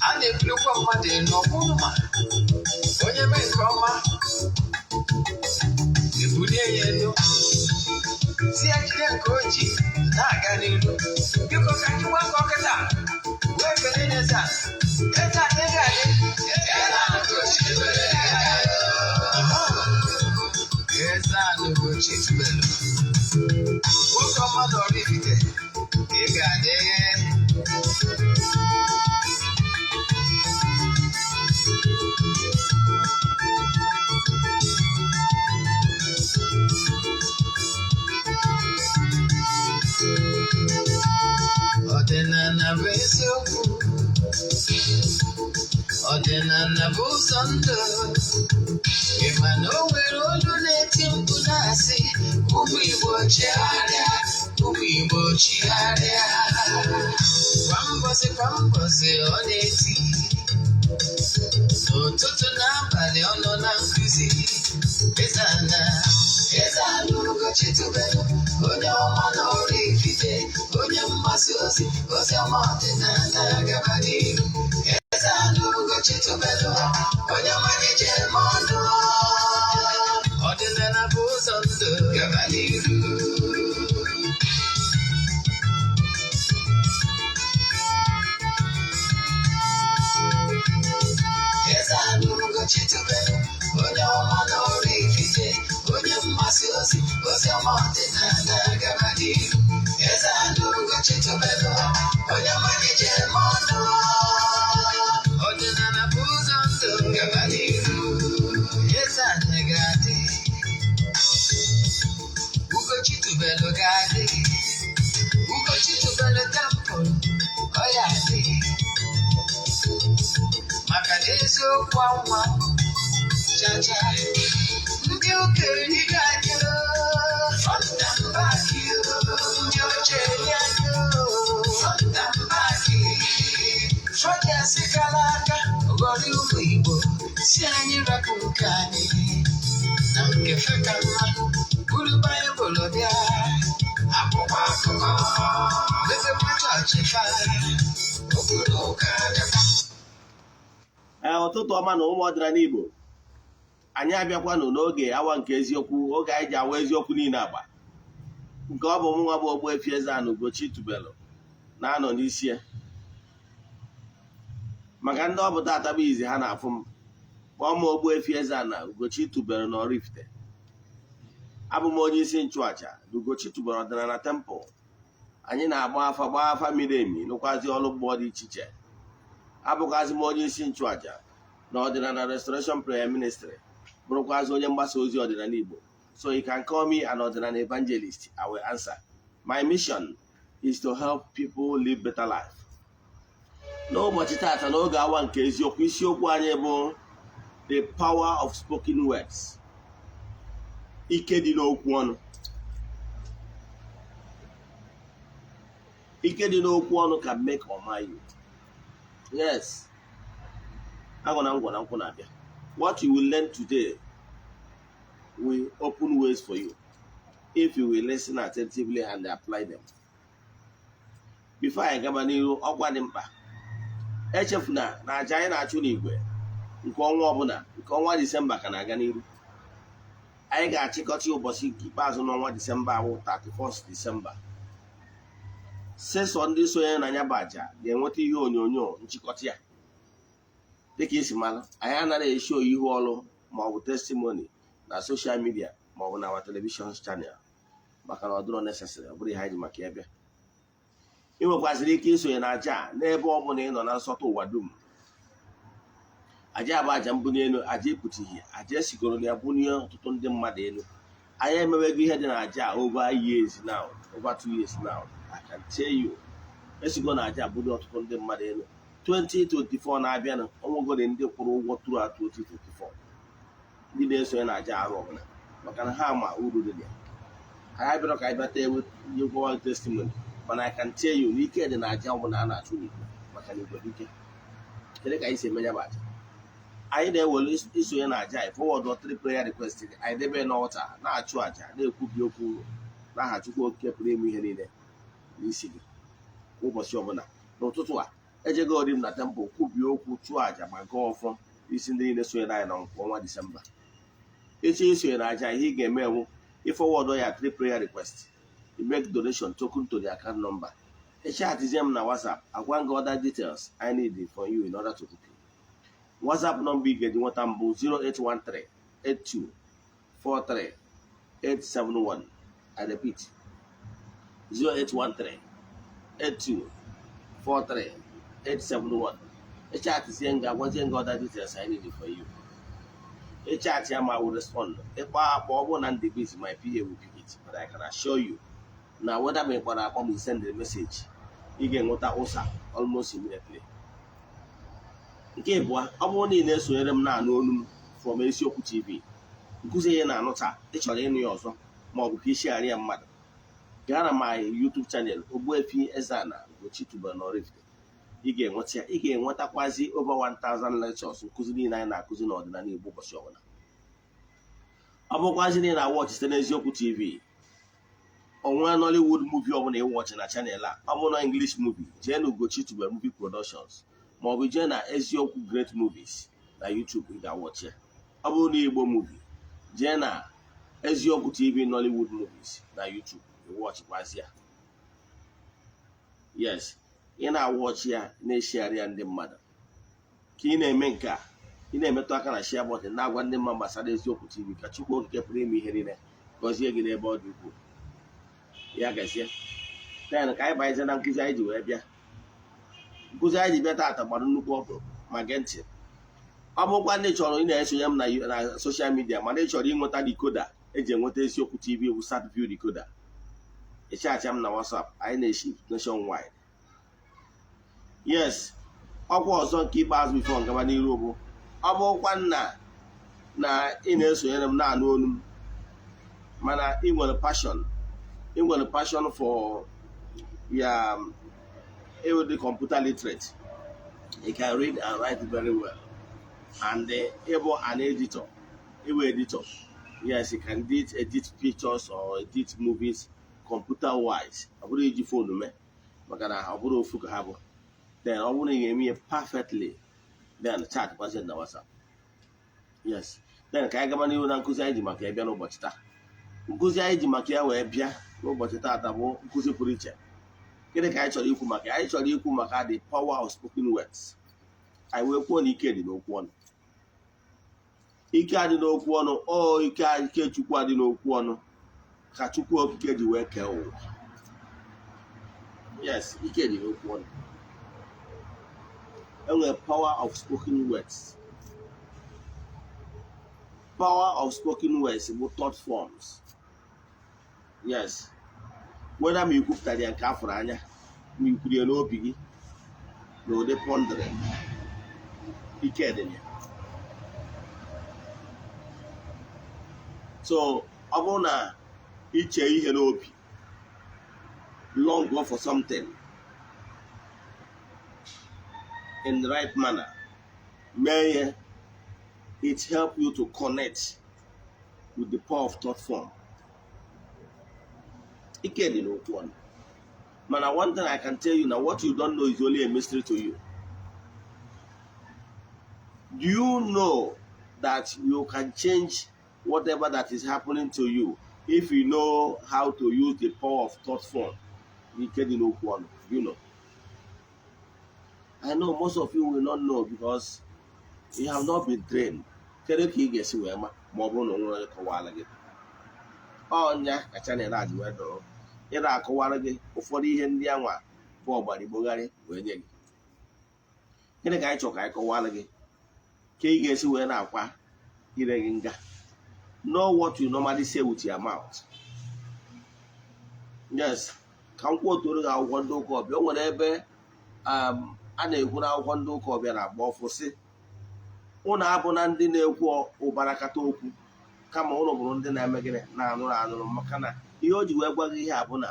Ana ekirikwa mmadụ n'ọmụma onye mee nke ọma ebulie ya elu si ya jide nke o ji na-aga n'ihu. Biko ka anyị gwa nkọ kịta wee kele n'eze eze adịghị adị Eze-Ana Ugochitubelu nwoke ọma na oraifite ị ga-adị. Ọdịnala bụ eziokwu, ọdịnala bụ ụzọ ndụ. Ịma na o nwere olu na-eti mkpu na-asị ụmụ Igbo chigharịa, ụmụ Igbo chigharịa. Kwa mbọsị ọ na-eti, n'ụtụtụ na abalị ọ nọ na nkuzi. Eze-Ana Ugochitubelu onye ọma na oraifite, onye mgbasa ozi ọma ọdịnala gaba n'ihu. Eze-Ana Ugochitubelu onye ọmalịcha eme ọnụ, ọdịnala bụ ụzọ ndụ gaba n'ihu. Eze-Ana Ugochitubelu onye ọma na oraifite, onye mgbasa ozi ọma ọdịnala gaba n'ihu. Eze-Ana Ugochitubelu onye ọmalịcha eme ọnụ, ọdịnala bụ ụzọ ndụ gaba n'ihu. Eze-Ana ga-adị, Ugochitubelu ga-adị, Ugochitubelu tempụl ọ ya adị, maka na eziokwu anwa chacha ndị okenye ga-adị front and back, ndị ochie ga-adị front and back. Fọdụs gara aga ghọrọ ụmụ Igbo si anyị rapụ nke anyị na nke feka mma buru Baịbụl bịa akwụkwọ akụkọ mepekwa chọọchị fa okpuru ụka bịakwa. Ụtụtụ ọma na ụmụ ọdịnala Igbo, anyị abịakwanụ n'oge awa nke eziokwu, oge anyị ji awa eziokwu niile agba, nke ọ bụ nwa bụ Ogbuefi Eze-Ana Ugochitubelu na-anọ n'isi ya. Maka ndị ọ bụ tata bụ izi ha na-afụ m, kpọọ m Ogbuefi Eze-Ana Ugochitubelu na oraifite. Abụ m onye isi nchụaja na Ugochitubelu ọdịnala tempụl. Anyị na-agba afa miri emi nụkwazi ọrụ mmụọ dị iche iche. Abụkwazi m onye isi nchụaja na ọdịnala restoration prayer ministry, bụrụkwazi onye mgbasa ozi ọdịnala Igbo. So you can call me an ọdịnala evangelist. I will answer. My mission is to help people live better life. N'ụbọchị tata n'oge awa nke eziokwu, isiokwu anyị bụ the power of spoken words. Ike dị n'okwu ọnụ. Ike dị n'okwu ọnụ can make or mar you. Yes. What you will learn today will open ways for you if you will listen attentively and apply them. Before I gaba n'ihu, ọkwa dị mkpa. Echefuna na aja anyị na-achụ n'igwe nke ọnwa ọbụla, nke ọnwa Disemba ka na-aga n'ihu. Anyị ga-achịkọta ụbọchị ikpeazụ n'ọnwa Disemba bụ 31st Disemba. Sesọ ndị sonye na ya bụ aja ga-enweta ihe onyonyo nchịkọta ya. Dịka isi mara, anyị anaghị eshi ihu ọrụ maọbụ testimony na social media maọbụ na our television channel, maka na ọ dịrọ necessary, ọ bụrụ ihe anyị ji maka ebe. Ị nwekwazịrị ike isonye na aja n'ebe ọ bụla ị nọ na nsọtụ ụwa dum. Aja bụ aja mbunye elu, aja ịpụta ihe, aja esigoro na ya bunye ọtụtụ ndị mmadụ elu. Anyị emewego ihe dị na aja over years now, over 2 years now. I can tell you, esigo na aja bunye ọtụtụ ndị mmadụ elu. 2024 na-abịa na ọnwụgoro ndị kwụrụ ụgwọ throughout 2024. Ndị na-esonye na aja arụ ọbụla maka na ha ma uru dị ya. Anyị bịara ka anyị bịata ewe ndị gwawa testimony, mana I can tell you n'ike dị na aja ọbụla a na-achụ n'Igbo maka na Igbo dike. Kedu ka anyị si eme ya bụ aja? anyị na-ewere isonye na aja anyị forward 3 prayer request anyị debe n'ọlta na-achụ aja na-ekwubi okwu n'aha Chukwu Okike pụrụ ime ihe niile n'isi gị ụbọchị ọbụla. N'ụtụtụ a ejego ori m na tempụl kwubie okwu chụọ aja ma gaa ọfọ isi ndị niile sonyere anyị na ọnwa Disemba. Echi isonye na aja ihe ị ga-eme ewu ịfọwọdụ ya 3 prayer request, you make donation token to the account number. Echi atizie m na WhatsApp agwa gị other details I need for you in order to book you. WhatsApp nọmba ị ga-eji nweta mbụ 08138243871. I repeat 08138243871. Echi atizie m ga-agwazie gị other details I need for you. Chat I will respond. If I na the busy, my PA will pick it, but I can assure you now whether me when send the message, you get what I almost immediately. Okay, boy, I'm only in this way na known from Esiokwu TV. Because I na nota, it's all in yours, more share and mother. Ghana my YouTube channel, Ogbuefi Eze-Ana Ugochitubelu. Ị ga-enwetakwazi over 1000 lectures nkụzi niile anyị na-akụzi n'ọdịnala Igbo ụbọchị ọbụla. Ọ bụkwazi na watch site n'Eziokwu TV. Onwe Nollywood movie ọbụla watch na channel a. Ọ bụ na English movie, jee na Ugochitubelu Movie Productions ma ọ bụ jee na Eziokwu Great Movies na YouTube ị ga-watch ya. Ọ bụ na Igbo movie, jee na Eziokwu TV Nollywood Movies na YouTube watch kwazi ya. Yes. Ị na-awọchi ya na-eshare ya ndị mmadụ ka ị na-eme nke a, ị na-emetụ aka na share button na-agwa ndị mmadụ gbasara Eziokwu TV ka Chukwu Okike pụrụ ime ihe niile gọzie gị n'ebe ọ dị ukwuu. Ya gazie ten ka anyị banyezie na nkụzi anyị ji wee bịa. Nkụzi anyị ji bịa taata gbara nnukwu ọkụ ma gee ntị. Ọ bụkwa ndị chọrọ ị na-esonye m na social media mana ị chọrọ ịnweta decoder eji enweta Eziokwu TV bụ SatView decoder, ịchacha m na WhatsApp, anyị na-eshi nationwide. Yes, ọkwa ọzọ nke ikpeazụ bifo ngaba n'iru bụ ọ bụkwa na ị na-esonyere m na-anụ olu m mana ị nwere passion for ya the computer literate. You can read and write very well and able an editor, editor. Yes, you can edit pictures or edit movies computer wise. I bụrụ iji phone me maka na ọ bụrụ ofu ka ha bụ. Then I want to me perfectly. Then chat was in the WhatsApp. Yes. Then can I come on you and Kuzaji Makia no bachita. Kuzaji Makia were bia, no bachita, Kuzi preacher. Get a catch or you kumaka. I shall you kumaka the power of spoken words. I will call Ike no one. Ike had no one, or Ike catch you quad no one. Kachuku get the work. Yes, Ike no one. And the power of spoken words. Power of spoken words about thought forms. Yes. Whether me cook tadi and kafranya, me could no biggie, no de pondering. He cared in you. So, Abona each a long go for something. In the right manner, may it help you to connect with the power of thought form. It can you know one. Man, one thing I can tell you now, what you don't know is only a mystery to you. Do you know that you can change whatever that is happening to you if you know how to use the power of thought form? It can you know one. You know. I know most of you will not know because you have not been trained. Kedu ka ị ga-esi wee ma ọ bụrụ na onwere kọwara gị ọnya kacha na-elaji wee dọrọ ị na-akọwara gị ụfọdụ ihe ndị anwa bụ ọgbara igbogharị wee nye gị. Gịnị ka anyị chọrọ ka anyị kọwara gị ka ị ga-esi wee na-akwa ire gị nga? Know what you normally say with your mouth. Yes, ka m kwuo gị akwụkwọ ndị ụka ọbịa. O nwere ebe a na-ekwu n'akwụkwọ ndị ụka ọbịa na-agba ọfụ sị ụnụ abụ na ndị na-ekwu ụbarakata okwu kama ụnụ bụrụ ndị na-eme gịnị na-anụrụ anụrụ, maka na ihe o ji wee gwa gị ihe a bụ na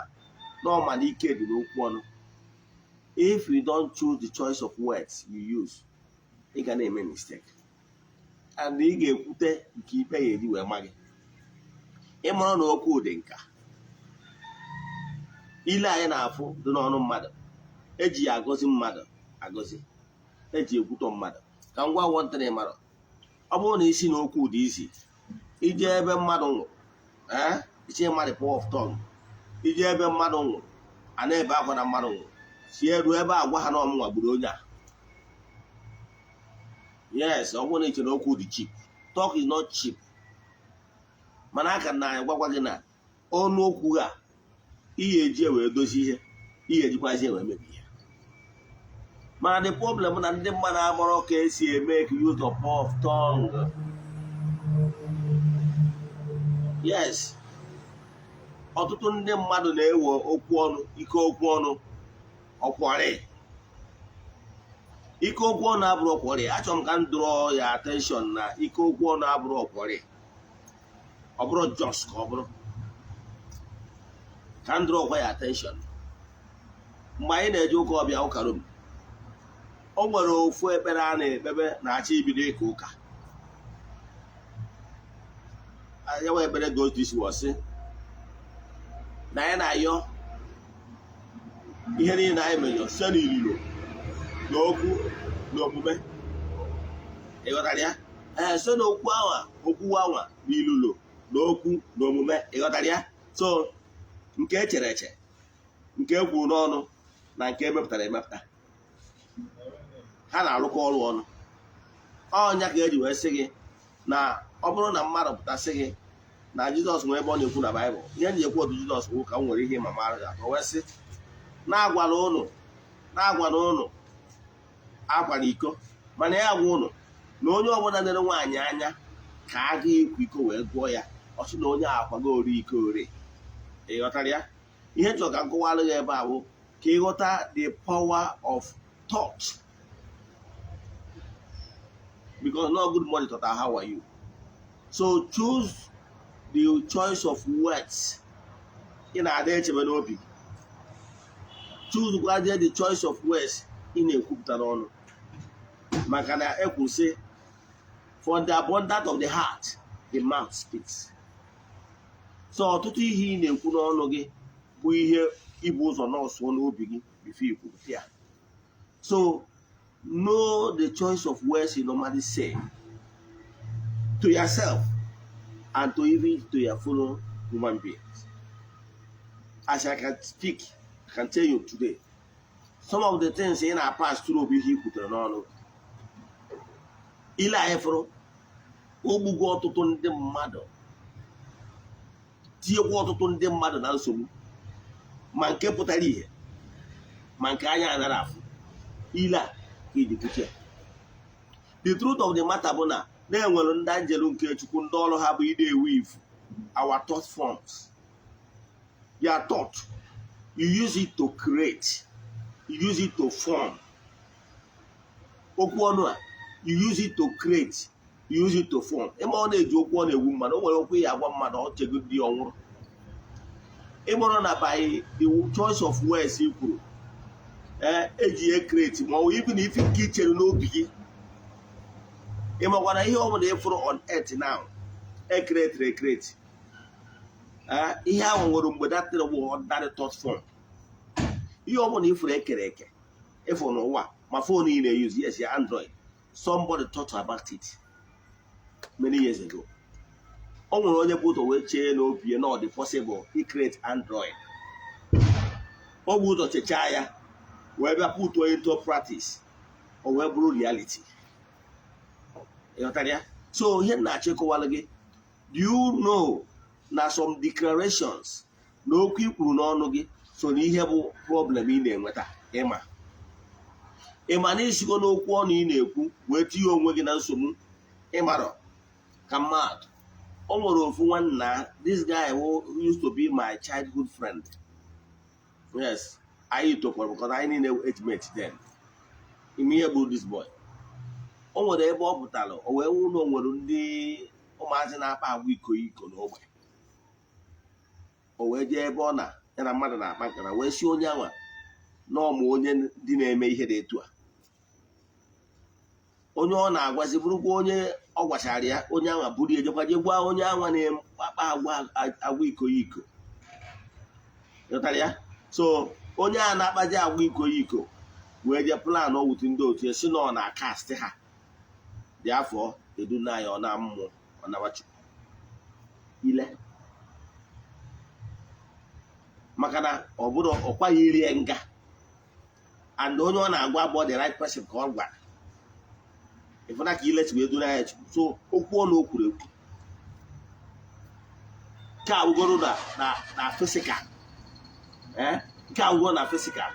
n'ọma na ike dị n'okwu ọnụ. If you don't choose the choice of words you use, ị ga na-eme mistake. and ị ga-ekwute nke ikpe ya eji wee ma gị ịmụrụ na okwu dị nka ile anyị na-afụ dị n'ọnụ mmadụ eji ya agọzi mmadụ agọzi eji ekwutọ mmadụ ka ngwa nwantịrị mara ọ bụrụ na isi na okwu dị isi ije ebe mmadụ nwụrụ iche mmadụ power of tongue ije ebe mmadụ nwụrụ a na-ebe akwa na mmadụ nwụrụ si eruo ebe agwa ha na ọmụnwa gburu onye a yes ọ bụrụ na iche na okwu dị cheap talk is not cheap mana aka na anyị gwagwa gị na ọnụ okwu ha ihe eji wee dozi ihe ihe ejikwazi wee mebi ihe mana the problem na ndị mmadụ amụrụ ka esi eme ka use of power of tongue yes ọtụtụ ndị mmadụ na-ewe okwu ọnụ ike okwu ọnụ ọkwọrị ike okwu ọnụ abụrụ ọkwọrị achọrọ m ka m dụrọ ya attention na ike okwu ọnụ abụrụ ọkwọrị ọ bụrụ just ka ọ bụrụ ka m dụrọ ọkwa ya attention mgbe anyị na-eje ụka ọbịa ụka rom o nwere ofu ekpere a na-ekpebe na-achọ ibido ịka ụka yawa ekpere goes this way sị na anyị na-ayọ ihe niile anyị mejọ site n'ililo na okwu na omume ịghọtara ya site n'okwu anwa na ililo na okwu na omume ịghọtara ya so nke echere eche nke e kwuru n'ọnụ na nke emepụtara emepụta ha na-arụkọ ọrụ ọnụ ọnya ka eji wee sị gị na ọ bụrụ na mmadụ pụtasị gị na Jizọs nwere ebe ọ na-ekwu na Baịbụl ihe ndị ekwu otu Jizọs kwuru ka m nwere ihe ma mara ya o wee sị na-agwala ụnụ akwara iko mana ya gwa ụnụ na onye ọbụla nere nwaanyị anya ka a ga ikwu iko wee gụọ ya ọ sị na onye akwago ori iko ore ịghọtara ya ihe chọrọ ka nkọwalụ gị ebe a bụ ka ịghọta the power of thought because no good morning thought how are you so choose the choice of words ị na-ada echebe n'obi choose gwazie the choice of words ị na-ekwupụta n'ọnụ maka na ekwuru sị for the abundance of the heart the mouth speaks so ọtụtụ ihe ị na-ekwu n'ọnụ gị bụ ihe ibu ụzọ nọọsụ n'obi gị bifo ikwupụta ya so know the choice of words you normally say to yourself and to even to your fellow human beings. As I can speak, I can tell you today, some of the things in our past through be he put on Ila Efro, Obugo ọtụtụ ndị mmadụ, tinyekwa ọtụtụ ndị mmadụ na nsogbu, ma nke pụtara ihe, ma nke anya anara afụ, ila ka iji kwuche. The truth of the matter bụ na na-enwere ndị anjelu nke Chukwu ndị ọrụ ha bụ ide weave our thought forms. Your thought, you use it to create, you use it to form. Okwu ọnụ a, you use it to create, you use it to form. Ịma ọ na-eji okwu ọ na-ewu mmadụ, o nwere okwu ya agwa mmadụ ọ chego dị ọnwụrụ. Ịmụrụ na by the choice of words i kwuru eji create ma ọ bụ na ife nke ichere n'obi gị ịmakwana ihe ọ bụla ịfụrụ on earth now create ihe ahụ nwere mgbe datịrị bụ ordinary thought form ihe ọ bụla ịfụrụ ekere eke ịfụrụ n'ụwa ma phone ị na-use yes ya Android somebody thought about it many years ago o nwere onye bụ ụzọ wee chee n'obi na ọ dị possible i create Android ọ bụ ụzọ chechaa ya wee bịa put into practice o wee bụrụ reality. So here na chekowala gị, do you know na some declarations na okwu ikwuru n'ọnụ gị so na ihe bụ problem ị na-enweta ịma na isigo n'okwu ọnụ ị na-ekwu wee tinye onwe gị na nsogbu ịmarọ ka mmadụ o nwere ofu nwanna this guy who used to be my childhood friend. Yes, I tokwara because I need an age then. Ime bụ this boy. O nwere ebe ọ pụtara o wee wụ na o nwere ndị ụmụazị na-akpa agwa iko n'ogbe o wee jee ebe ọ na ya na mmadụ na-akpa nkata wee si onye anwa na ọmụ onye ndị na-eme ihe dị etu a onye ọ na-agwazi bụrụkwa onye ọ gwachara ya, onye anwa buru ejekwa je gwa onye anwa na-akpa agwa iko ịghọtara ya. So onye a na-akpaji agwa iko wee je plan owutu ndị otu ya si na ọ na-akast ha dị afọ eduna ya ọ na mmụọ ọ nawachu ile maka na ọ bụrụ ọkwa ya irie nga and onye ọ na-agwa bụ the right person ka ọ gwara ịfụna ka ile chibu eduna ya chukwu. So okwu ọnụ o kwuru ekwu nke agwụgoro na fisikal nke agwụgoro na fisikal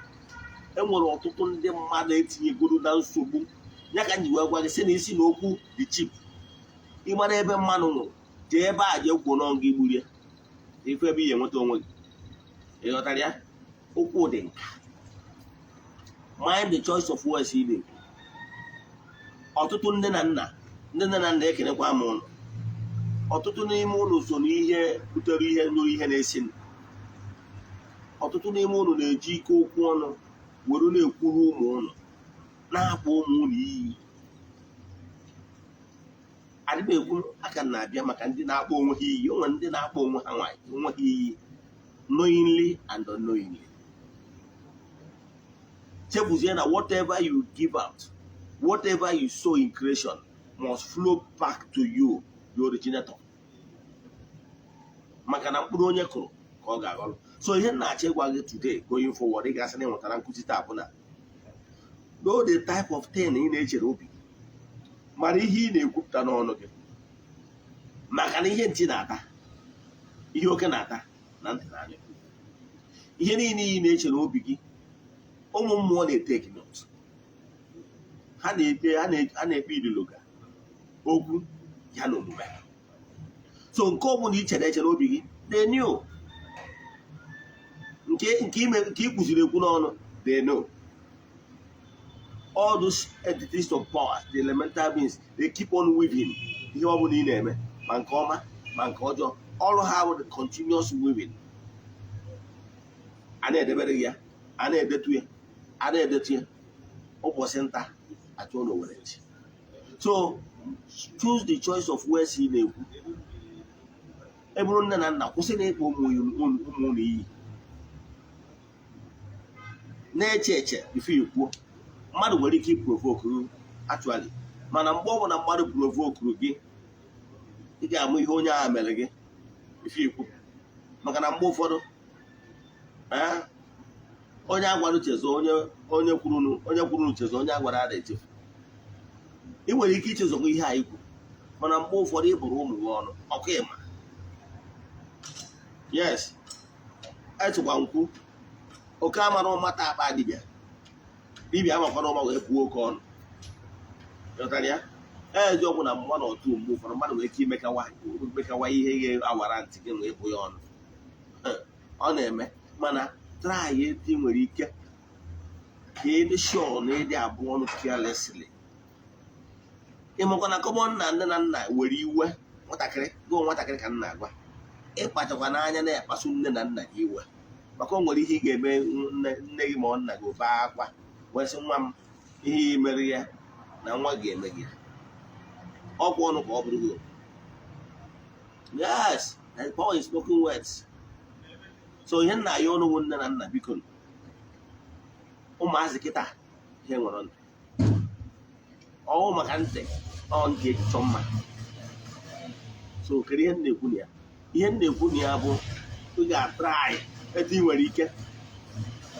enwere ọtụtụ ndị mmadụ etinyegoro na nsogbu ya ka nji wee gwa gị sị na isi na okwu dị chip ịmara ebe mmanụ nwụrụ jee ebe a jee kwuo n'ọngụ igburie ife ebe ihe nweta onwe gị ịghọtara ya. Okwu dị nka, mind the choice of words ị na-ekwu. Ọtụtụ nne na nna ekenekwa m ụlọ, ọtụtụ n'ime ụlọ so n'ihe butere ihe nụrụ ihe na-esi. Ọtụtụ n'ime ụlọ na-eji ike okwu ọnụ were na-ekwuru ụmụ ụlọ na-akpọ ụmụ ụlọ iyi. Adịm ekwu aka na-abịa maka ndị na-akpọ onwe ha iyi. O nwere ndị na-akpọ onwe ha nwaanyị onwe ha iyi knowingly and unknowingly. Chefuzie na whatever you give out, whatever you sow in creation must flow back to you, the originator. Maka na mkpụrụ onye kụrụ ka ọ ga-aghọrọ. So ihe na-achọ ịgwa gị today going forward, ị ga-asị na ịnwetara nkụzi taa bụ na know the type of thing ị na-echere obi, mara ihe ị na-ekwupụta n'ọnụ gị. Maka na ihe ntị na-ata, ihe oke na-ata na ntị na-anya. Ihe niile ị na-echere obi gị, ụmụ mmụọ na-eteki note. Ha na-ekpe idiloga okwu ya na omume. So nke ọ bụla i chere echere obi gị they know. Nke ị kụziri ekwu n'ọnụ they know. All those entities of power, the elemental beings, they keep on weaving ihe ọ bụla ị na-eme ma nke ọma ma nke ọjọọ. All have the continuous weaving. A na-edebere ya, a na-edetu ya, a na-edetu ya, ụbọchị nta achọ na owere chi. So choose the choice of words ị na-ekwu. Eburu nne na nna kwụsị na ịkpọ ụmụ ụlọ iyi. Na-eche eche bifo ikwuo. Mmadụ nwere ike iprovokuru actually, mana mgbe ọ bụ na mmadụ provokuru gị, ị ga-amụ ihe onye agha mere gị bifo ikwu. Maka na mgbe ụfọdụ onye agwara uchezo onye kwuru uchezo onye agwara ada echefu. Ị nwere ike ichezokwa ihe a ikwu, mana mgbe ụfọdụ ị bụrụ ụmụ gị ọnụ ọkụ ịma. Yes, echekwa nkwu oke amara ụmata akpa dibịa amakwana ụma wee pụọ oke ọnụ. Ịghọtara ya. Eji ọgwụ na mma na otu mgbe ụfọdụ mmadụ nwere ike imekawa ihe ga-awara ntị gị wee pụ ya ọnụ. Ọ na-eme, mana try eti nwere ike ka ịdị sure na ịdị abụọ ọnụ carelessly. Ịmakwa na kọmọn na nne na nna were iwe nwatakịrị ka nna agwa ịkpachakwa n'anya na-akpasu nne na nna gị iwe, maka o nwere ihe ị ga-eme nne gị ma ọ nna gị bee akwa wee sị nwa m ihe ị mere ya na nwa ga-eme gị ọgwụ ọnụ ka ọ bụrụ gị. Yes, there is power in spoken words. So ihe nna ya ọnụ nne na nna biko ụmụazị kịta ihe nwere ntị ọwụ maka ntị ọ nke chọ mma. So kedu ihe na-ekwu na ya? Ihe na-ekwu na ya bụ ị ga-atrai etu ị nwere ike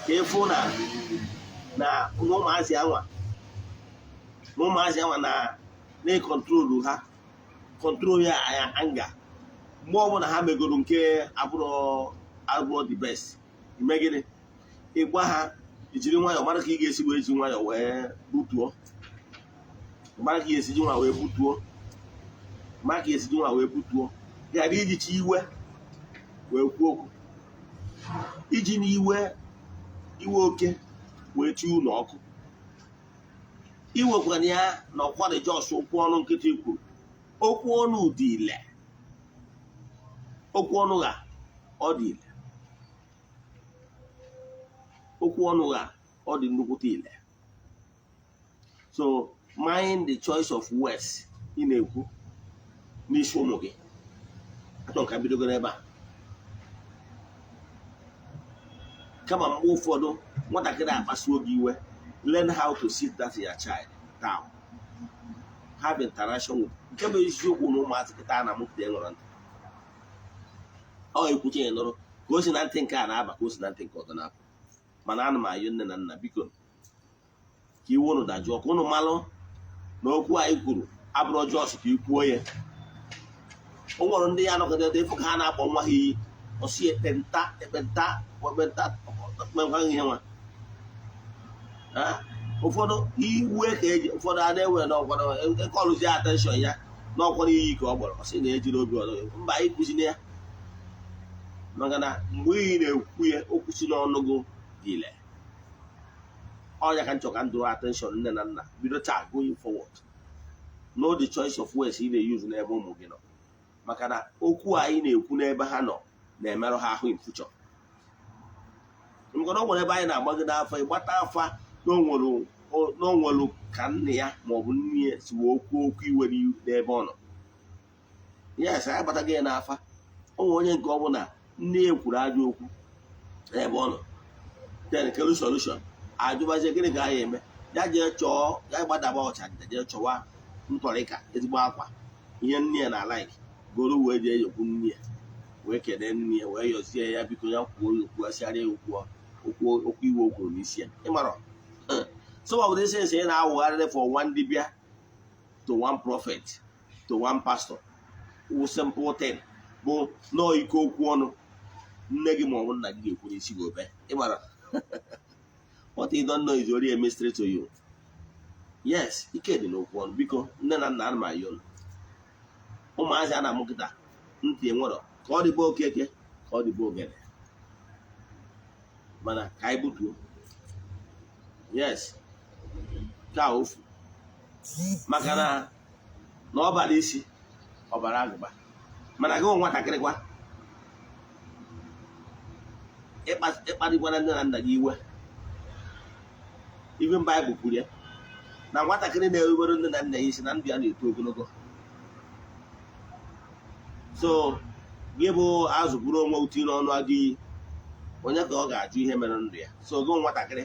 ka ịfụ na ụmụazị anwa na-ekontrolu ha, kọntrol ya anga. Mgbe ọbụla ha megoro nke abụrụ the best, ime gịnị? Ịgwa ha ijiri nwayọọ mara ka ị ga-esi wee ji nwayọọ wee butuo, mara ka ị ga-esi ji nwa wee butuo, mara ka ị ga-esi ji nwa wee butuo. Ghara ijichi iwe wee kwuo okwu, iji n'iwe oke wee chi ụlọ ọkụ. Iwekwara ya na ọkwado jos okwu ọnụ nkịtị kwuru. Okwu ọnụ dị ile, okwu ọnụ ha ọ dị ile, okwu ọnụ ha ọ dị nnukwute ile. So mind the choice of words ị na-ekwu n'isi ụmụ gị. Achọ ka bidogo n'ebe a. Kama mgbe ụfọdụ nwatakịrị akpasuo gị iwe, learn how to sit that your child down, have interaction with. Nke bụ eziokwu na ụmụazị kịta na-amụpụta ịṅụrụ ntị. Ọ ekwuche ya nụrụ ka o si na ntị nke a na-aba ka o si na ntị nke ọzọ na-apụ. Mana ana m ayọ nne na nna biko ka iwu unu dajụọ ka unu malụ na okwu anyị kwuru abụrụ jọs ka i kwuo ya. O nwere ndị ya nọgide ịfụ ka ha na-akpọ nwa ha iyi ọsị ekpenta ihe nwa. Ụfọdụ iwe ka eji ụfọdụ a na-ewere n'ọkwado ịkọlụzi atenshọn ya n'ọkwado iyi ka ọ gbọrọ ọsị na-ejiri obi ọzọ mba ịkụzina ya. Maka na mgbe iyi na-ekwu ya okwu si n'ọnụ gị dile. Ọnya ka nchọ ka m dụrụ atenshọn nne na nna bido taa going forward. Know the choice of words ị na-eyuzu n'ebe ụmụ gị nọ. Maka na okwu anyị na-ekwu n'ebe ha nọ na-emerụ ha ahụ in future. Maka na ọ nwere ebe anyị na-agbagide afa ịgbata afa n'onwelu ka nne ya maọbụ nne ya si wee okwu iwe n'ebe ọ nọ. Yes, anyị gbataghị ya n'afa. O nwere onye nke ọ bụ na nne ya kwuru ajọ okwu n'ebe ọ nọ. Then kelu solution ajụbazie gịnị ka anyị eme ya jee chọọ ya gbadaba ọchanja jee chọwa ntọrịka ezigbo akwa ihe nne ya na like goro wee jee yokwu nne ya wee kelee nne ya wee yọzie ya biko ya kwuo okwu asịgharịa ya okwu iwe o kwuru n'isi ya. Ịmara some of these things ị na-awụgharịrị for one dibia to one prophet to one pastor wụ simple thing bụ nọọ ike okwu ọnụ nne gị ma ọ bụ nna gị ga-ekwu n'isi gị obe. Ịmara what you don't know is already a mystery to you. Yes, ike dị n'okwu ọnụ biko nne na nna ma ayọ ụmụazị a na-amụ kịta ntị enwero ka ọ dịbe okeke ka ọ dịbe ogene mana ka anyị butuo. Yes, ka ofu maka na ọbara isi ọbara agụba mana gị nwatakịrị kwa ịkparịkwana nne na nna gị iwe. Even Bible kwuru ya na nwatakịrị na-erubere nne na nna ya isi na ndụ ya na-eto ogologo. So gị bụ azụ bụrụ onwe uti n'ọnụ agụiyi onye ka ọ ga-ajụ ihe mere ndụ ya. So gị nwatakịrị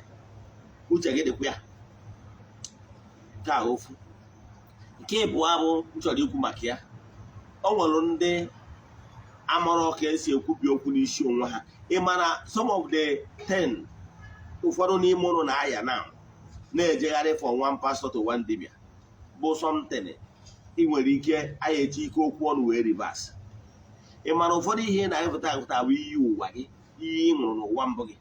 uche gị dịkwa ya. Nke a ofu. Nke ịbụọ abụ m chọrọ ikwu maka ya. O nwere ndị amara ka esi ekwubi okwu n'isi onwe ha. Ị ma na some of the 10 ụfọdụ n'ime ụlọ na-aya na-ejegharị from one pastor to one dibia bụ something ị nwere ike aya eji ike okwu ọnụ wee reverse. Ị mara ụfọdụ ihe na-efụta efụta bụ iyi ụwa gị ihe ị ṅụrụ n'ụwa mbụ gị.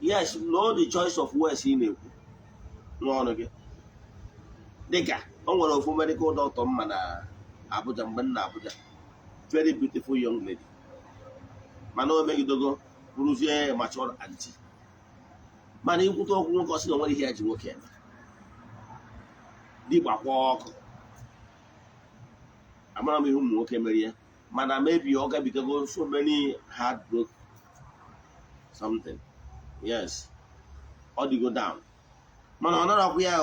Yes, know the choice of words ị na-ekwu n'ọnụ gị. Dịka o nwere ofu medical doctor mma na Abuja mgbe m na Abuja, very beautiful young lady mana o megidogo bụrụzie mature auntie. Mana ikwute okwu nwoke ọ sị na o nwere ihe ya ji nwoke eme dị gbakwa ọkụ. Amara m ihe ụmụ nwoke mere ya mana maybe ọ gabigago so many heartbreak something. Yes, ọ dịgo down mana ọ nọrọkwa ya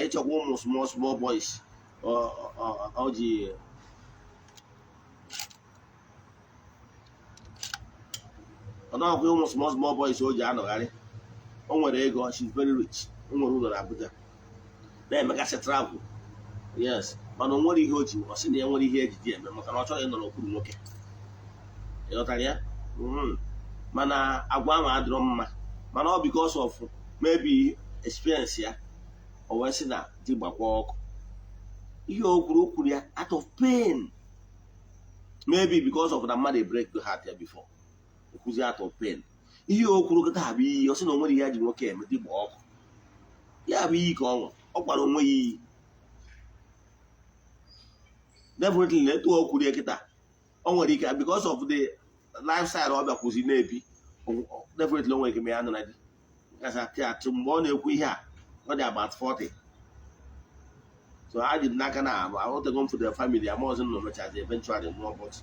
ịchọkwa ụmụ small boys ọ ji ọ nọrọkwa ụmụ small boys o ji anọgharị. O nwere ego, she's very rich, o nwere ụlọ na Abuja na-emegasị travel. Yes, mana o nwere ihe o ji ọ sị na ya nwere ihe ejiji eme maka na ọ chọrọ ịnọ n'okpuru nwoke. Ịghọtara ya? Mana agwa ahụ adịrọ mma mana ọ because of maybe experience ya o wee sị na di gbakwa ọkụ. Ihe o kwuru ya out of pain, maybe because of the mother break the heart ya before o kwuzi out of pain. Ihe o kwuru kịta bụ iyi ọ sị na o nwere ihe ji nwoke eme di gba ọkụ. Ya bụ iyi ka ọ gbara onwe ya iyi. Definitely na-etu o kwuru ya kịta o nwere ike because of the lifestyle ọ bịakwuzi na-ebi. Definitely o nwere ike mee ya nọ na di kasatị mgbe ọ na-ekwu ihe a ọ dị about 40. So I did n'aka na I want to go for the family. I'm also no much as eventually more but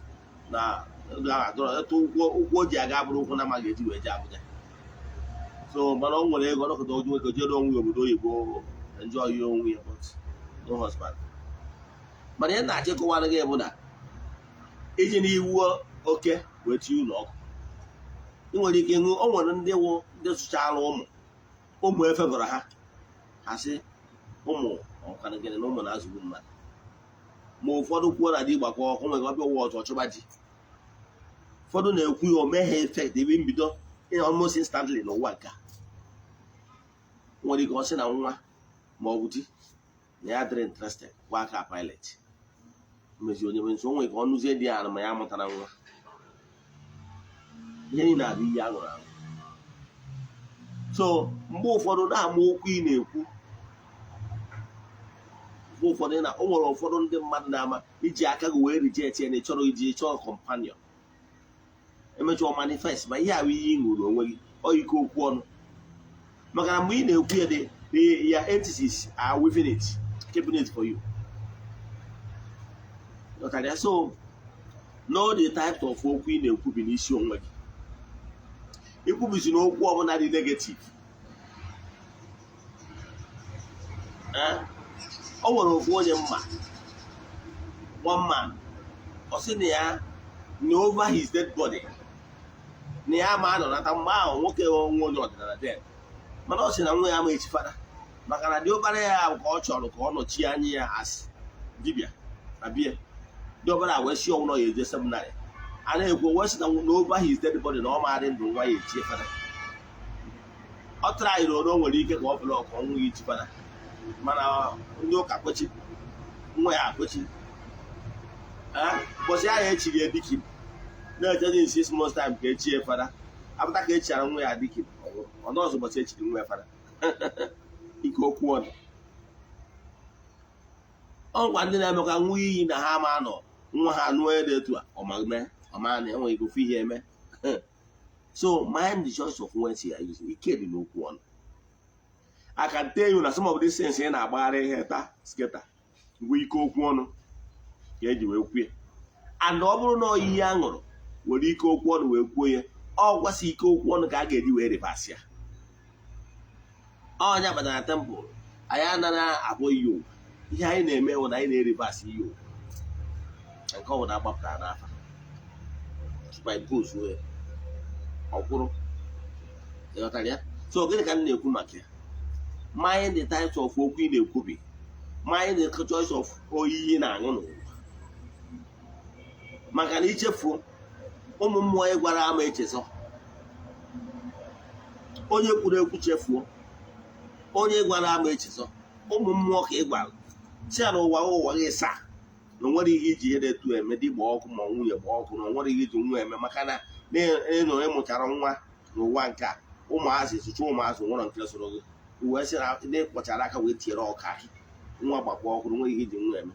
na ụkwụ o ji aga abụrụ ụkwụ na amaghị eji wee je Abuja. so mana ọ nwere ego ọnọkọta oju nwoke jere onwe obodo oyibo enjoy ya onwe ya but no husband. Mana ihe na-achịkọwara gị bụ na iji n'iwu oke wee tinye ụlọ ọkụ ị nwere ike ịṅụ. O nwere ndị sụchara ụmụ efebara ha sị ụmụ ọkwana gịnị na ụmụ na-azụgbu mmadụ, ma ụfọdụ kwuo na dị gbakọ ọkụ nwere ọbịa ụwa ọzọ ọchụba ji. Ụfọdụ na-ekwu ya o mee ha efekt ebe mbido almost instantly n'ụwa nke a. Nwere ike ọ sị na nwa ma ọ bụ di na ya dịrị interested gwa aka pilot mezi onye nso o nwere ka ọ nụzie di ya ma ya mụtara nwa. Ihe niile abụ ihe aṅụrụ aṅụ. So mgbe ụfọdụ na-ama okwu ị na-ekwu, mgbe ụfọdụ o nwere ụfọdụ ndị mmadụ na-ama iji aka gị wee reject ya na ịchọrọ iji chọọ companion emechaa manifest ma ihe ahụ ihe ị ṅụrụ onwe gị ọ ike okwu ọnụ. Maka na mgbe ị na-ekwu ya ya entities are within it, keeping it for you. So know the type of okwu ị na-ekwubi n'isi onwe gị. Ikwubizi n'okwu ọbụla dị negative. O nwere ofu onye one man ọ sị na ya na over his dead body na ya ma anọnata mgbe ahụ nwoke nwe onye ọdịnala dead, mana ọ sị na nwa ya ma echifada maka na diọkpara ya ka ọ chọrọ ka ọ nọchie anya ya asị dibịa na bie. Diọkpara wee si ọnwụ na ya eje seminarị a na-ekwu wee sị na over his dead body na ọ maadị ndụ nwa ya echie fada. Ọ tara anyị na o nwere ike ka ọ bụla ọka ọnwụ ya echifada, mana ndị ụka kwechi nwa ya akwechi. Ụbọchị ahụ echiri ya dikin na-ejeji 6 months time ka echie fada. Apụta ka echiara nwa ya dikin ọnụ ọzọ ụbọchị echiri nwa ya fada. Ike okwu ọnụ. Ọ ngwa ndị na-emekwa nwa iyi na ha ma anọ nwa ha anụ ede etu a ọma na enweghị ike ofu ihe eme. So mind the choice of words you are using. Ike dị n'okwu ọnụ. I can tell you na some of these things ị na-agbagharị ihe taa sketa mgbe ike okwu ọnụ ka eji wee kwue. And ọ bụrụ na oyiyi a ṅụrụ were ike okwu ọnụ wee kwuo ya, ọ gwasị ike okwu ọnụ ka a ga-eji wee rivasi ya. Ọnya kpatara tempụl anyị anaghị abụ ihe ụwa. Ihe anyị na-eme bụ na anyị na-erivasi ihe ụwa nke ọ bụ na agbapụtara n'afa ọkwụrụ. Ịghọtara ya? So gịnị ka m na-ekwu maka ya? Mind the types of okwu ị na-ekwubi. Mind the choice of oyiyi na-aṅụ n'ụwa. Maka na ichefuo ụmụ mmụọ ị gwara ama echezọ. Onye kwuru ekwu chefuo. Onye gwara ama echezọ. Ụmụ mmụọ ka ị gwara si ya n'ụwa gị saa na onwere ihe iji ihe na-etu eme dị gba ọkụ ma nwunye gba ọkụ na onwere ihe iji nwa eme maka na ịnọ ịmụchara nwa n'ụwa nke a ụmụazị sụcha ụmụazị nwere nke soro gị wee sị na ndị kpọchara aka wee tinyere ọka gị nwa gbakwa ọkụ na onwere ihe iji nwa eme.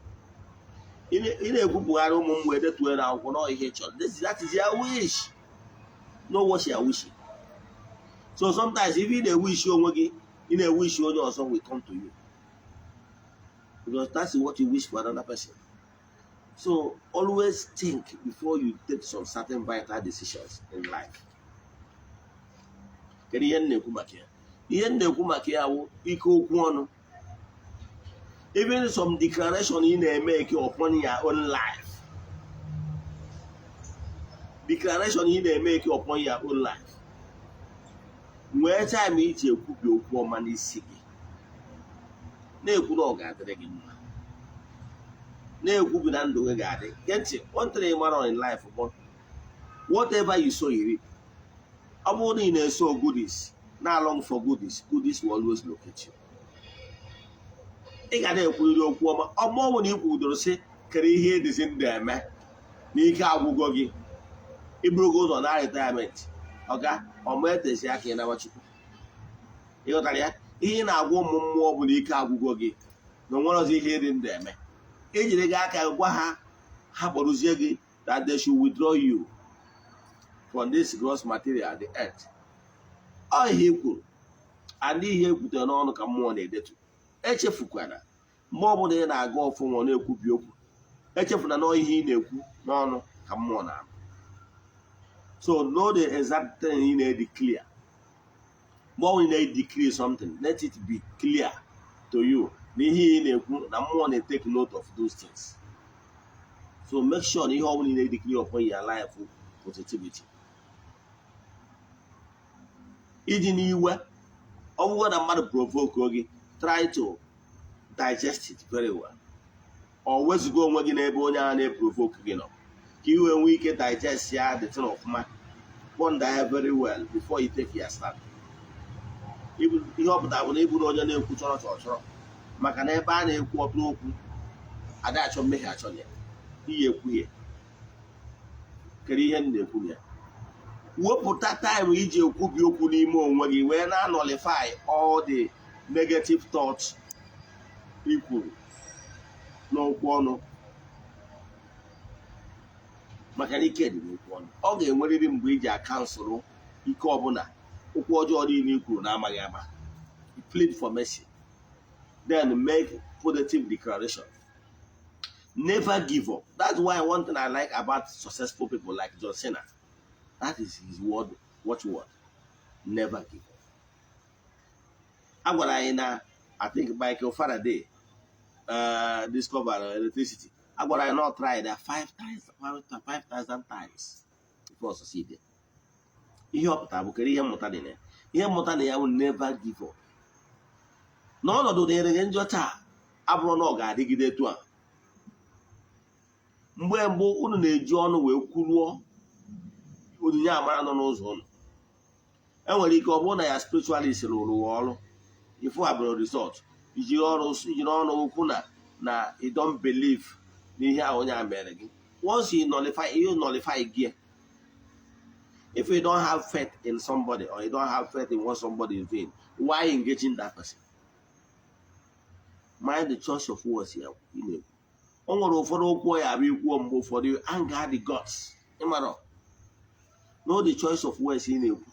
Ị na-ekwupụgharị ụmụ m wee detuo na akwụkwọ na ihe chọrọ. That is your wish. No what you are wishing. So sometimes if ị na-ewish onwe gị, ị na-ewish onye ọzọ will come to you. Because that's what you wish for another person. So always think before you take some certain vital decisions in life. Kedu ihe na-ekwu maka ya? Ihe na-ekwu maka ya bụ ike okwu ọnụ. Even some declaration ị na-eme upon your own life. Declaration ị na-eme upon your own life. Nwee time iji ekwubi okwu ọma n'isi gị. Na-ekwu na ọ ga-adịrị gị mma. Na-ekwubi na ndụ gị ga-adị. Get one thing you mara in life bụ whatever you sow you reap. Ọ bụrụ na ị na-eso goodies, na long for goodies, goodies will always locate you. Ị ga na-ekwuriri okwu ọma. Ọ bụ na ị kwudoro sị kere ihe edizi ndụ eme n'ike agwụgwọ gị. Iburugo ụzọ na retirement. Ọga ọma etezi aka ị nawa Chukwu. Ịghọtara ya? Ihe na-agwa ụmụ mmụọ bụ na ike agwụgwọ gị na onwere ọzọ ihe dị ndụ eme. Ejiri gị aka gwa ha kpọrụzie gị that they should withdraw you from this gross material the earth. Ọ ihe kwuru and ihe ekwutere n'ọnụ ka mmụọ na-edetu. Echefukwana mgbe ọbụla ị na-aga ọfụma na-ekwubi okwu, echefuna na ihe ị na-ekwu n'ọnụ ka mmụọ na-anụ. So know the exact thing ị na-declare. But when they decree something, let it be clear to you. They take note of those things. So make sure you have a decree upon your life positivity. Even you what a matter provoke, try to digest it very well. Always go working a provoke, You and we can digest the thing of man. One that very well before you take your stand. Even you hope that when you put on your name, put on a Macaneba and Quapu, and that's what make actually. Here, queer. Korean de Puya. What put that time we do Kubiukunimo when you were not nullify all the negative thoughts equal. No one. Macanicate one. Okay, when it didn't bridge our counsel, he called Namagaba. He plead for mercy. Then make positive declaration. Never give up. That's why one thing I like about successful people like John Cena. That is his word, watchword. Never give up. I think Michael Faraday discovered electricity. I not try that 5,000 times before succeeding. He hope that he will never give up. No, do they enjoy ta? Abronoga digide to mgbe unu na-eji ọnụ wee kwuruo onyinye amara nọ n'ụzọ ụnụ enwere ike ọ bụrụ na ya spiritualist rụrụ ọrụ ifu abụrụ resort ijiri ọnụ okwu na you don't believe n'ihe ahụ onye a mere gị. Once you nullify gear, if you don't have faith in somebody or you don't have faith in what somebody is doing, why engaging that person? Mind the choice of words here. O nwere ụfọdụ okwu ya abịa ikwuo mgbe ụfọdụ anger the gods. Ịmara know the choice of words ị na-ekwu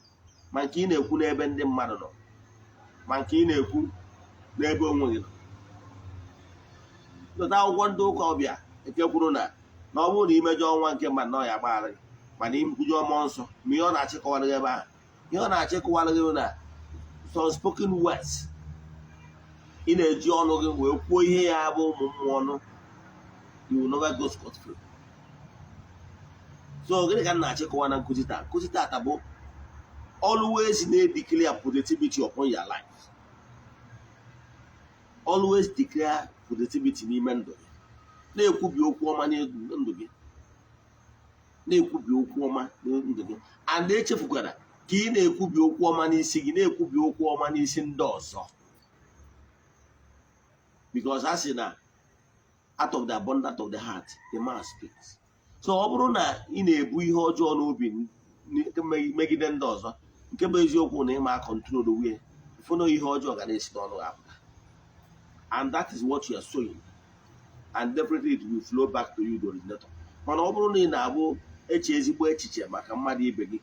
ma nke ị na-ekwu n'ebe ndị mmadụ nọ ma nke ị na-ekwu n'ebe onwe gị nọ. Dọta akwụkwọ ndị ụka ọbịa nke kwuru na ọ bụrụ na imejọ ọnwa nke mmadụ na ọ ya agbaghara gị mana ikwujọ mmụọ nsọ ma ihe ọ na-achịkọwara gị ebe ahụ ihe ọ na-achịkọwara gị na some spoken words ị na-eji ọnụ gị wee kwuo ihe ya bụ ụmụ mmụọ ọnụ. You will never go scot free. So gịnị ka m na-achịkọwa na nkụzi taa bụ always declare positivity upon your life. Always declare positivity n'ime ndụ gị. Na-ekwubi okwu ọma n'ndụ gị. Na-ekwubi okwu ọma n'ndụ gị. And echefukwara ka ị na-ekwubi okwu ọma n'isi gị na-ekwubi okwu ọma n'isi ndị ọzọ. Because a sị na out of the abundance of the heart, the mouth speaks. So ọ bụrụ na ị na-ebu ihe ọjọọ n'obi megide ndị ọzọ nke bụ eziokwu na ịma control wee ịfụna ihe ọjọọ ga na-esi n'ọnụ apụta. And that is what you are sowing. And definitely it will flow back to you, the originator. Mana ọ bụrụ na ị na-abụ eche ezigbo echiche maka mmadụ ibe gị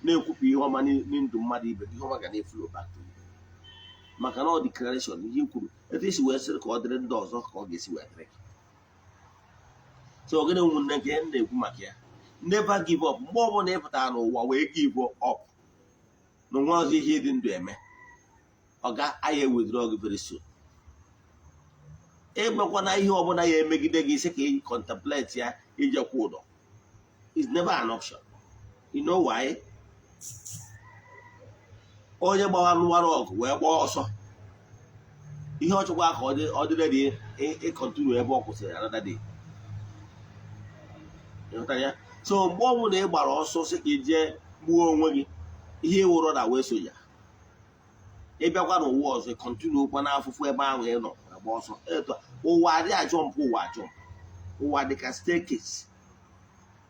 na-ekwupụ ihe ọma n'ndụ mmadụ ibe gị ihe ọma ga na-flow back to you. Maka na ọ declaration ihe kwuru etu isi wee sịrị ka ọ dịrị ndị ọzọ ka ọ ga-esi wee dịrị. So ogene ụmụnne nke m na-ekwu maka ya never give up. Mgbe ọbụla ị pụtara n'ụwa wee give up na nwa ọzọ ihe dị ndụ eme ọ ga-aya withdraw gị very soon. Egbekwana ihe ọbụla ya emegide gị isi ka ị contemplate ya ijekwa ụdọ. It's never an option. You know why? Onye gbawara ọgụ wee gbaa ọsọ ihe ọ chọkwa ka ọ dịrị dị ịkọntinu ebe ọ kwụsịrị another day. So mgbe ọ bụla ị gbara ọsọ sị ka ị jee gbuo onwe gị ihe wụrụ na wee so ya ịbịakwa n'ụwa ọzọ kọntinu kwa n'afụfụ ebe ahụ ị nọ agba ọsọ. Ụwa adị ajọmpụ ụwa dị ka staircase.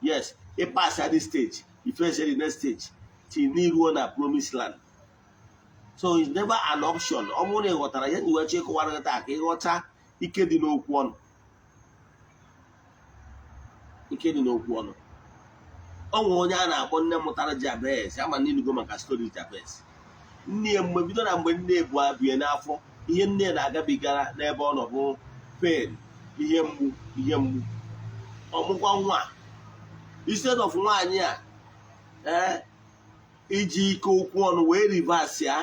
Yes, ị pass at this stage you face the next stage till n'iruo na promised land. So it's never an option. Ọ bụrụ na ị ghọtara ya ji wee chọ ịkọwara gị taa ka ịghọta ike dị n'okwu ọnụ. Ike dị n'okwu ọnụ. Ọ nwere onye a na-akpọ nne mụtara Jabez ama n'inugo maka stori Jabez. Nne ya mgbe bido na mgbe nne ebu abịa n'afọ ihe nne na-agabigara n'ebe ọ nọ bụ pain ihe mgbu ọmụgwọ nwa instead of nwaanyị a iji ike okwu ọnụ wee reverse ya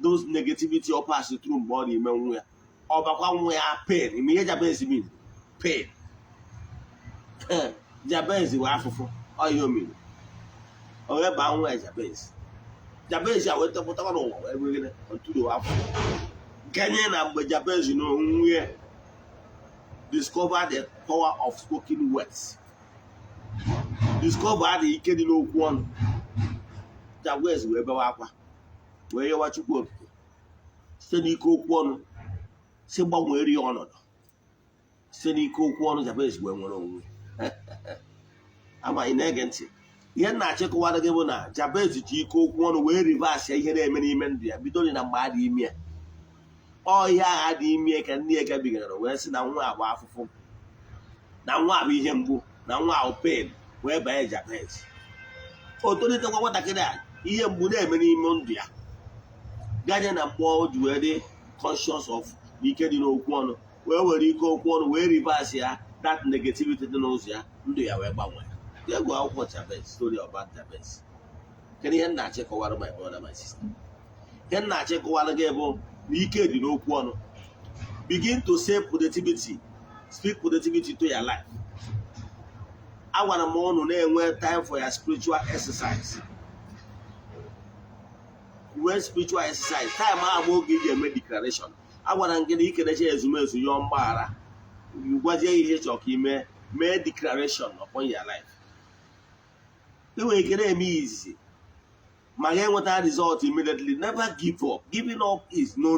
those negativity or pass through mgbe ọ na-eme nwa ya ọ bakwa nwa ya pain ime ihe Jabez mean pain Jabez wee afụfụ ọ ihe o mere o wee baa nwa ya Jabez a wee tepụtakwa n'ụwa wee bụrụgide ntụrụ afọ ganye na mgbe Jabez na onwe ya discover the power of spoken words discover the ike dị n'okwu ọnụ Jabez wee bewa akwa wee yewa Chukwu okike site n'ike okwu ọnụ si gbanwere ya ọnọdụ site n'ike okwu ọnụ Jabez wee nwere onwe ama ị na-ege ntị ihe na-achịkọwara gị bụ na Jabez ji ike okwu ọnụ wee reverse ya ihe na-eme n'ime ndụ ya bido na mgbe a dị ime ya ọ ihe agha dị ime ka ndị ya gabigara wee sị na nwa agba afụfụ na nwa abụ ihe mgbu na nwa ahụ pain wee banye Jabez o tolitekwa nwatakịrị a ihe mgbu na-eme n'ime ndụ ya ganye na mgbe o ji wee dị conscious of n'ike dị n'okwu ọnụ wee were ike okwu ọnụ wee reverse ya that negativity dị n'ụzọ ya ndụ ya wee gbanwee egwu akwụkwọ Jabez story about Jabez kedu ihe na-achịkọwara my brother my sister ihe na-achịkọwara gị bụ na ike dị n'okwu ọnụ begin to say positivity speak positivity to your life agwara m ọnụ na-enwe time for your spiritual exercise wee spiritual exercise time ahụ oge iji eme declaration agwara m gị na ikerecha ezumezu yọọ mgbaghara gwazie ihe chọrọ ka ime mee declaration upon your life inwere ike na-eme izizi ma ga-enweta result immediately never give up giving up is no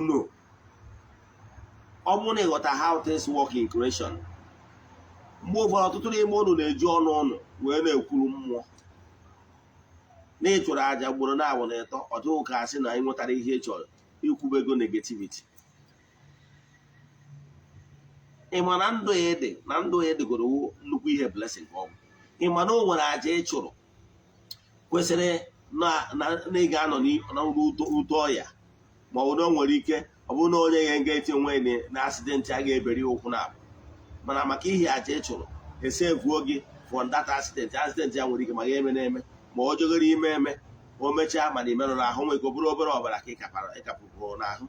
ọ bụrụ na ịghọta how things work in creation mgbe ụfọdụ ọtụtụ n'ime ụnụ na-eji ọnụ ụnụ wee na-ekwuru mmụọ na ịchụrụ aja gburu na abụ na ịtọ ọtụtụ ka asị na ị nwetara ihe ị chọrọ ikwubego negativity ịma na ndụ ya dị na ndụ ya dịgoro nnukwu ihe blessing ka ọ bụ ịma na o nwere aja ị chụrụ kwesịrị na ị ga-anọ n'ụtọ ọya ma ọ bụ na o nwere ike ọ bụrụ na onye ya ga-eti onwe na asidenti a ga-eberi ụkwụ na abụ mana maka ihe aja ị chụrụ esevuo gị from that accident ya nwere ike ma ya eme na-eme ma ọ jogoro ime eme o mechaa mana imerụrụ ahụ nwere ike obere obere ọbara ka ịkapụpụrụ n'ahụ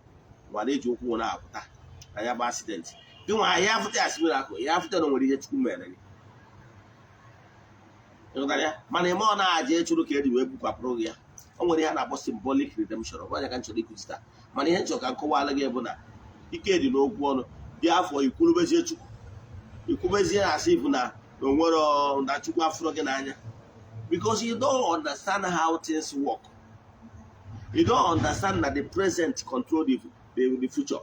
mana iji ụkwụ na-apụta na ya bụ asidenti gị nwa ya afụta ya simiri akụ ya afụta na o nwere ihe Chukwu mere gị mana ime ọ na-aja ịchụrụ ka eji wee bukwapụrụ gị ya o nwere ihe a na-akpọ symbolic redemption ọ bụnya ka m chọrọ ikuzi taa mana ihe nchọrọ ka nkọwala gị bụ na ike dị n'okwu ọnụ dị afọ ikwurubezie Chukwu ikwubezie asị bụ na onwere na Chukwu afụrụ gị n'anya because you don't understand how things work you don't understand that the present control the future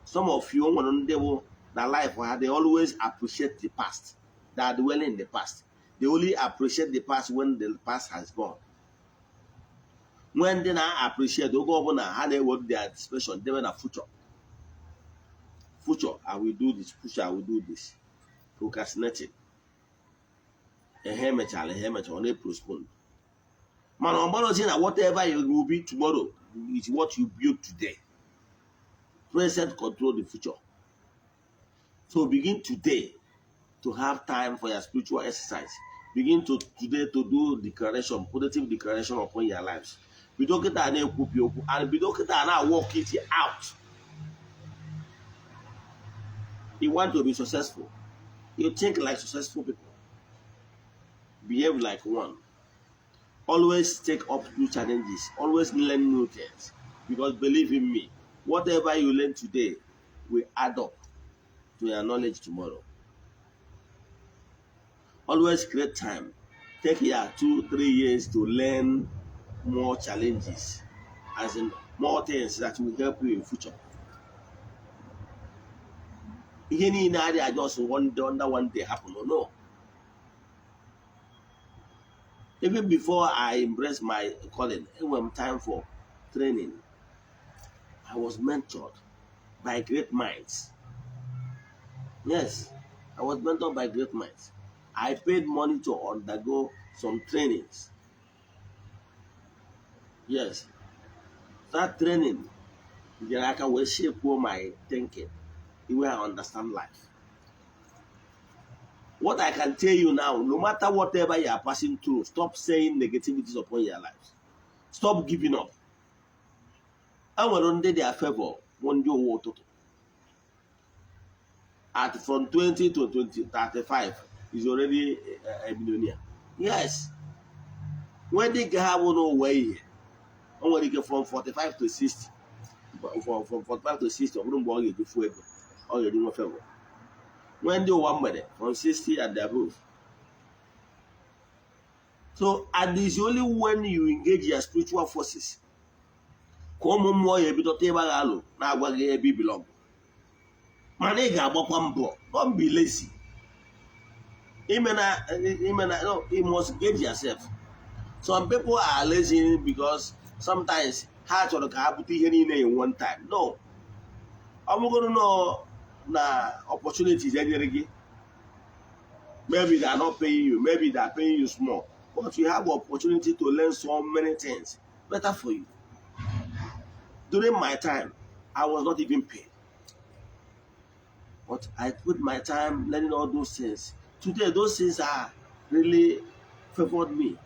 some of you nwere ndị bụ na life ha they always appreciate the past they are dwelling in the past they only appreciate the past when the past has gone when they na appreciate oge ọbụla ha na-ewe their anticipation debe na future I will do this future I will do this procrastinating ihe emechala ọ na-postpone mana ọ gbara na whatever you will be tomorrow is what you build today present control the future so begin today to have time for your spiritual exercise begin today to do declaration positive declaration upon your lives bido kịta na-ekwupi okwu and bido kịta na-work it out you want to be successful you think like successful people behave like one always take up new challenges always learn new things because believe in me whatever you learn today will add up to your knowledge tomorrow always create time take your 2-3 years to learn more challenges as in more things that will help you in future ihe niile adịghị just one day happen no even before I embraced my calling when time for training I was mentored by great minds yes I was mentored by great minds I paid money to undergo some trainings yes that training I can shape my thinking the way I understand life What I can tell you now, no matter whatever you are passing through, stop saying negativities upon your lives. Stop giving up. And we're under their favor when you walk to. At from 20 to 35 is already a millionaire. Yes. When they have no way, when they get from 45 to 60, from 45 to 60, I'm going to get the already more favor. When they one money from 60 and above. So, and it's only when you engage your spiritual forces. Come more a bit of table allo, now what you belong. Manega Bopambo, don't be lazy. No, you must engage yourself. Some people are lazy because sometimes hard to the in one time. No. I'm going to know na opportunities. Maybe they are not paying you, maybe they are paying you small. But you have the opportunity to learn so many things. Better for you. During my time, I was not even paid. But I put my time learning all those things. Today, those things are really favored me.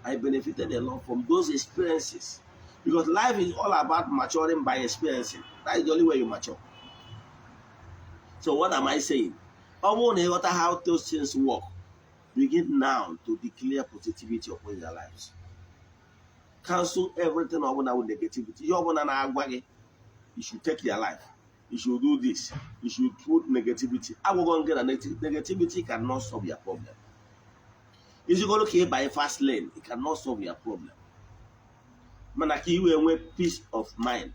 I benefited a lot from those experiences. Because life is all about maturing by experiencing. That is the only way you mature. So what am I saying? I want to know how those things work. Begin now to declare positivity upon your lives. Cancel everything over with negativity. You should take your life. You should do this. You should put negativity. I will go and get a negativity cannot solve your problem. If you go look by a fast lane, it cannot solve your problem. Manaki we peace of mind.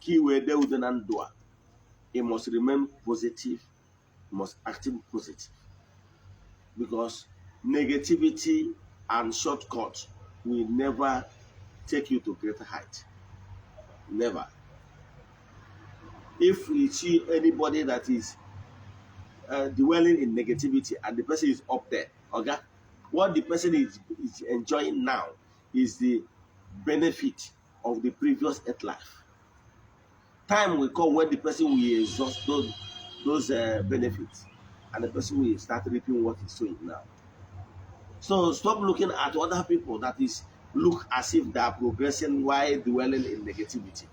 Kiwe de udenandua. It must remain positive. It must act positive. Because negativity and shortcuts will never take you to greater height. Never. If we see anybody that is dwelling in negativity and the person is up there, okay, what the person is enjoying now is the benefit of the previous earth life. Time will come when the person will exhaust those benefits and the person will start reaping what he's doing now. So stop looking at other people that is look as if they are progressing while dwelling in negativity.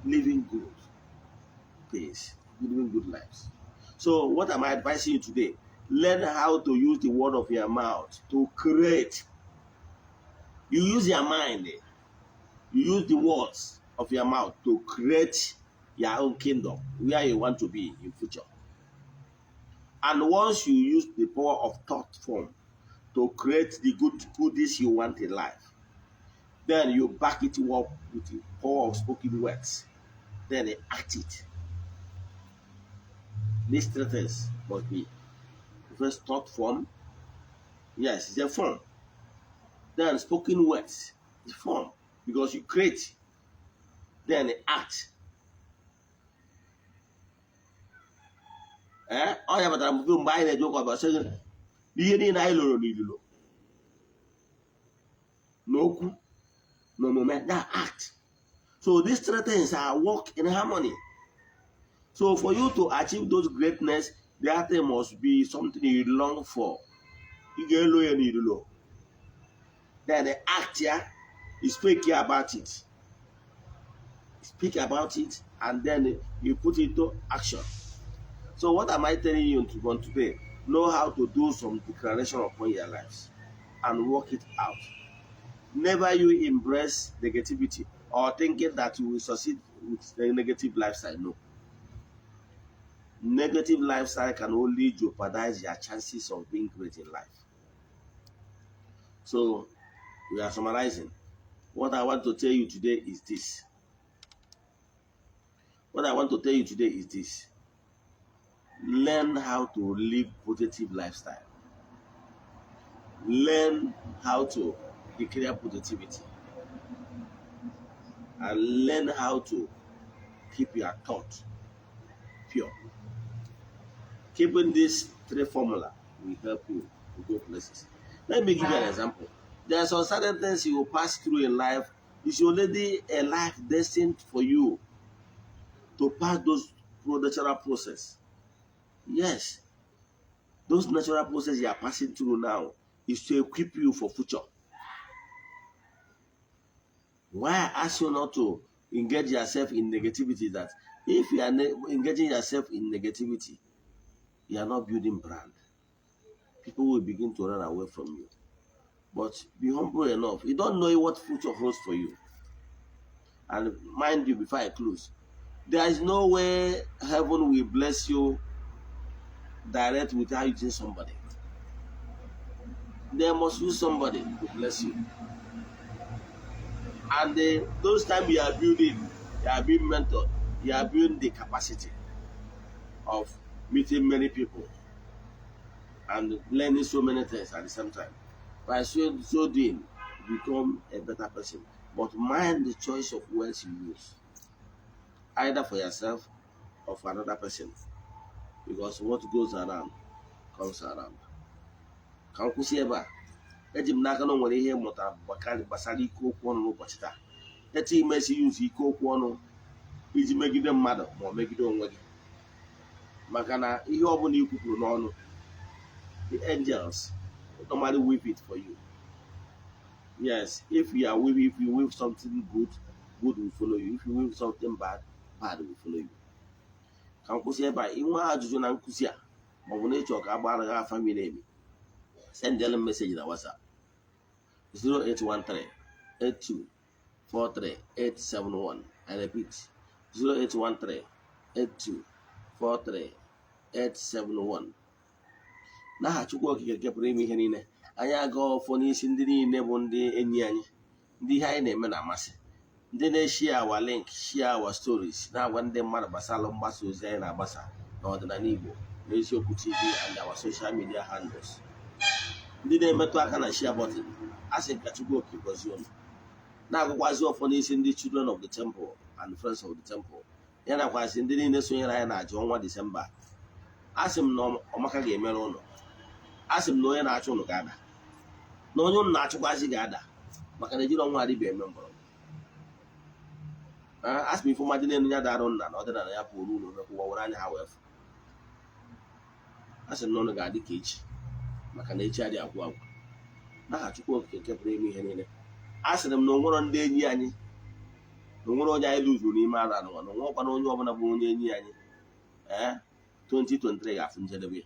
Living good pays, living good lives. So what am I advising you today? Learn how to use the word of your mouth to create. You use your mind. You use the words of your mouth to create your own kingdom where you want to be in future. And once you use the power of thought form to create the goodies you want in life, then you back it up with the power of spoken words. Then you act it. These three things must be. First, thought form. Yes, it's a form. Then spoken words. It's form. Because you create. Then you act. Oh yeah, but I'm going to buy a joke about saying, no moment, that act. So these three things are work in harmony. So for you to achieve those greatness, that thing must be something you long for. Then the act here, you speak about it. Speak about it, and then you put it to action. So what am I telling you today? Know how to do some declaration upon your lives and work it out. Never you embrace negativity or thinking that you will succeed with a negative lifestyle. No. Negative lifestyle can only jeopardize your chances of being great in life. So we are summarizing. What I want to tell you today is this. What I want to tell you today is this. Learn how to live positive lifestyle. Learn how to declare positivity. And learn how to keep your thought pure. Keeping this three formula will help you to go places. Let me give you an example. There are some certain things you will pass through in life. It's already a life destined for you to pass those natural process. Yes, Those natural processes you are passing through now is to equip you for future. Why I ask you not to engage yourself in negativity? That if you are engaging yourself in negativity, you are not building brand. People will begin to run away from you. But be humble enough. You don't know what future holds for you. And mind you, before I close, there is no way heaven will bless you direct without using somebody. They must use somebody to bless you. And those times you are building, you are being mentored, you are building the capacity of meeting many people and learning so many things at the same time. By so doing, you become a better person. But mind the choice of words you use, either for yourself or for another person. Because what goes around comes around. Ka m kwụsị ebe a, eji m n'aka na o nwere ihe mụtara gbasara ike okwu ọnụ n'ụbọchị taa. Etu imesi yuzu ike okwu ọnụ iji megide mmadụ ma ọ megide onwe gị. Maka na ihe ọ bụla i kwupụrụ n'ọnụ, the angels normally weave it for you. Yes, if you weave something good, good will follow you. If you weave something bad, bad will follow you. Ka m kwụsị ebe a, inwe ajụjụ na nkụzi a ma ọ bụ na ịchọ ka a gbara gị afa mmiri emi, send them a message na WhatsApp 0813-8243-871. I repeat, 0813-8243-871. N'aha Chukwu Okike nke pụrụ ime ihe niile, anyị aga ọfọ n'isi ndị niile bụ ndị enyi anyị, ndị ihe anyị na-eme na-amasị, ndị na-eshare our link, share our stories, na-agwa ndị mmadụ gbasara mgbasa ozi anyị na-agbasa n'ọdịnala Igbo n'Eziokwu TV and our social media handles. Ndị na-emetụ aka na share button, asị ka Chukwu Okike gọzie unu. Na-agụkwazi ọfọ n'isi ndị children of the temple and friends of the temple, ya nakwazi ndị niile sonyere anyị na aja ọnwa Disemba. Asị m na ọmaka ga-emere ụlọ, asị m na onye na-achụ ụnụ ga-ada, na onye ụnụ na-achụkwazi ga-ada, maka na ejiri ọnwa adịbịa eme mgbọrọgwụ. Asị m ife mmadụ na-enu ya darụ nna na ọdịnala ya pụrụ ụlọ mekwụwa were anya ha wee fụ. Asị m na ụnụ ga-adị ka echi, maka na echi adị agwụ agwụ. N'aha Chukwu Okike nke pụrụ ime ihe niile, asịrị m na onwere ndị enyi anyị, na onwere onye anyị lụzuru n'ime ala n'ụwa, na onwekwana onye ọbụla bụ onye enyi anyị. 2023 ga-afụ njedebe,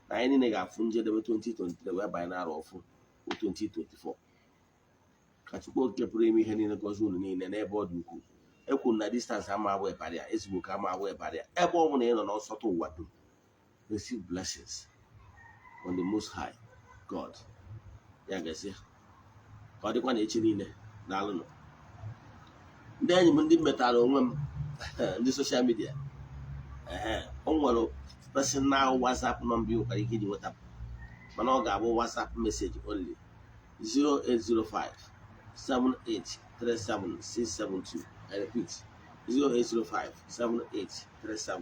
na anyị niile ga-afụ njedebe 2023 wee banye n'arọ ọfụ 2024. Ka Chukwu Okike pụrụ ime ihe niile gọzie unu niile n'ebe ọ dị ukwuu. Ekwuru na distance ama abụ ịbarịa, ezigbo ka ama abụ ịbarịa. Ebe ọ bụla ị nọ n'ọsọtụ ụwa dum, receive blessings from the Most High God. Ya gazie ka ọ dịkwa na echi niile daalụnụ. Ndị enyi m ndị metara onwe m ndị soshal midia, o nwere personal WhatsApp nọmba ị nwekwara ike iji nweta, mana ọ ga-abụ WhatsApp message only 0805-7837-672. I repeat, 0805-7837